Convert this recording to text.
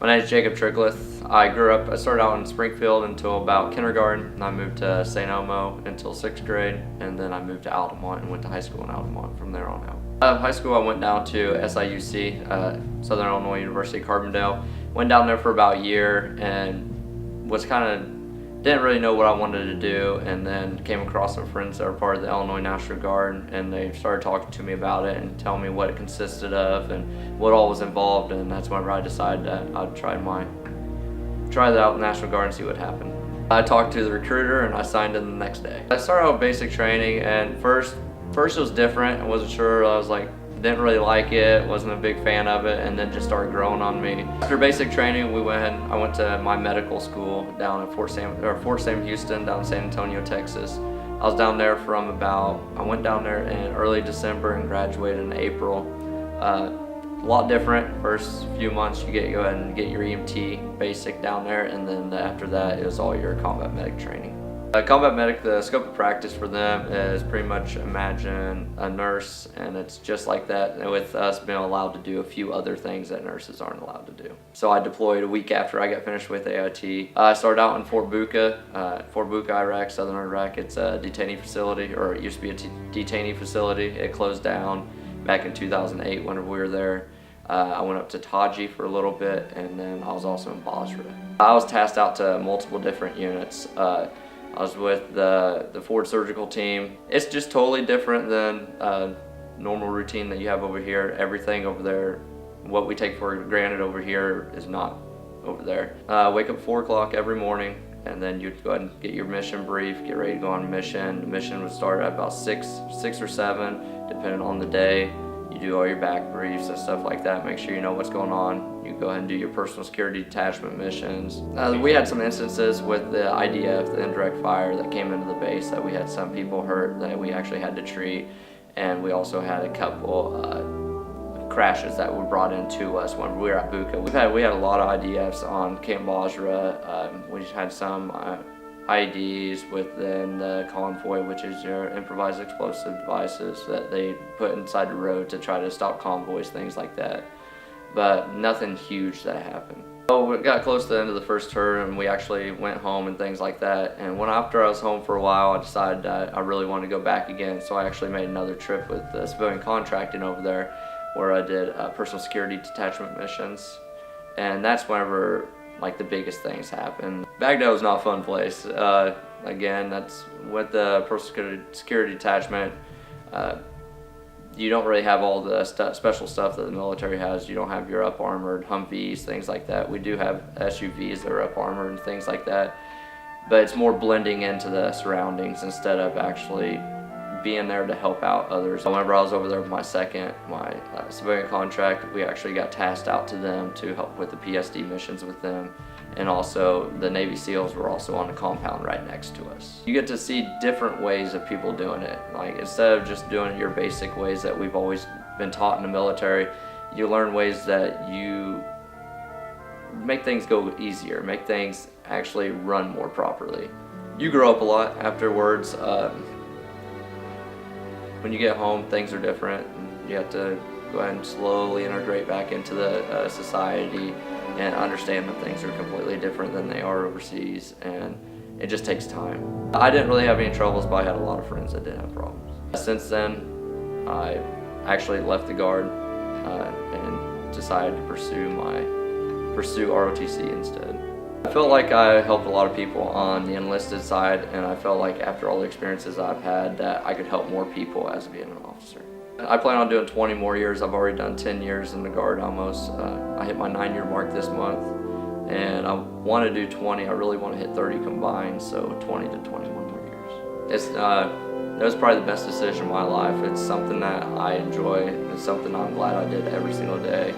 My name is Jacob Trigleth. I started out in Springfield until about kindergarten, and I moved to St. Elmo until 6th grade, and then I moved to Altamont and went to high school in Altamont from there on out. High school I went down to SIUC, Southern Illinois University, Carbondale. Went down there for about a year and didn't really know what I wanted to do, and then came across some friends that were part of the Illinois National Guard, and they started talking to me about it and telling me what it consisted of and what all was involved, and that's whenever I decided that I'd try that out in the National Guard and see what happened. I talked to the recruiter and I signed in the next day. I started out with basic training, and first it was different. I wasn't sure. Didn't really like it, wasn't a big fan of it, and then just started growing on me. After basic training, I went to my medical school down at Fort Sam Houston, down in San Antonio, Texas. I was down there I went down there in early December and graduated in April. A lot different. First few months you go ahead and get your EMT basic down there, and then after that it was all your combat medic training. Combat medic, the scope of practice for them is pretty much imagine a nurse, and it's just like that, with us being allowed to do a few other things that nurses aren't allowed to do. So I deployed a week after I got finished with AIT. I started out in Fort Bucca, Iraq, Southern Iraq. It's a detainee facility, or it used to be a detainee facility. It closed down back in 2008 whenever we were there. I went up to Taji for a little bit, and then I was also in Basra. I was tasked out to multiple different units. I was with the forward surgical team. It's just totally different than normal routine that you have over here. Everything over there, what we take for granted over here, is not over there. Wake up at 4 o'clock every morning, and then you'd go ahead and get your mission brief, get ready to go on a mission. The mission would start at about 6 or 7, depending on the day. You do all your back briefs and stuff like that, make sure you know what's going on. You go ahead and do your personal security detachment missions. We had some instances with the IDF, the indirect fire, that came into the base, that we had some people hurt that we actually had to treat, and we also had a couple crashes that were brought in to us when we were at Bucca. We had a lot of IDFs on Camp Basra. We had some IEDs within the convoy, which is your improvised explosive devices that they put inside the road to try to stop convoys, things like that. But nothing huge that happened. So we got close to the end of the first term, and we actually went home and things like that. And after I was home for a while, I decided that I really wanted to go back again. So I actually made another trip with civilian contracting over there, where I did personal security detachment missions. And that's whenever the biggest things happen. Baghdad was not a fun place. Again, that's with the personal security detachment. You don't really have all the special stuff that the military has. You don't have your up armored Humvees, things like that. We do have SUVs that are up armored and things like that, but it's more blending into the surroundings instead of actually being there to help out others. Whenever I was over there with my civilian contract, we actually got tasked out to them to help with the PSD missions with them, and also the Navy SEALs were also on the compound right next to us. You get to see different ways of people doing it. Instead of just doing it your basic ways that we've always been taught in the military, you learn ways that you make things go easier, make things actually run more properly. You grow up a lot afterwards. When you get home, things are different. You have to go ahead and slowly integrate back into the society and understand that things are completely different than they are overseas, and it just takes time. I didn't really have any troubles, but I had a lot of friends that did have problems. Since then, I actually left the Guard and decided to pursue ROTC instead. I felt like I helped a lot of people on the enlisted side, and I felt like after all the experiences I've had that I could help more people as being an officer. I plan on doing 20 more years. I've already done 10 years in the Guard almost. I hit my 9-year mark this month, and I want to do 20. I really want to hit 30 combined, so 20 to 21 more years. It was probably the best decision of my life. It's something that I enjoy. It's something I'm glad I did every single day.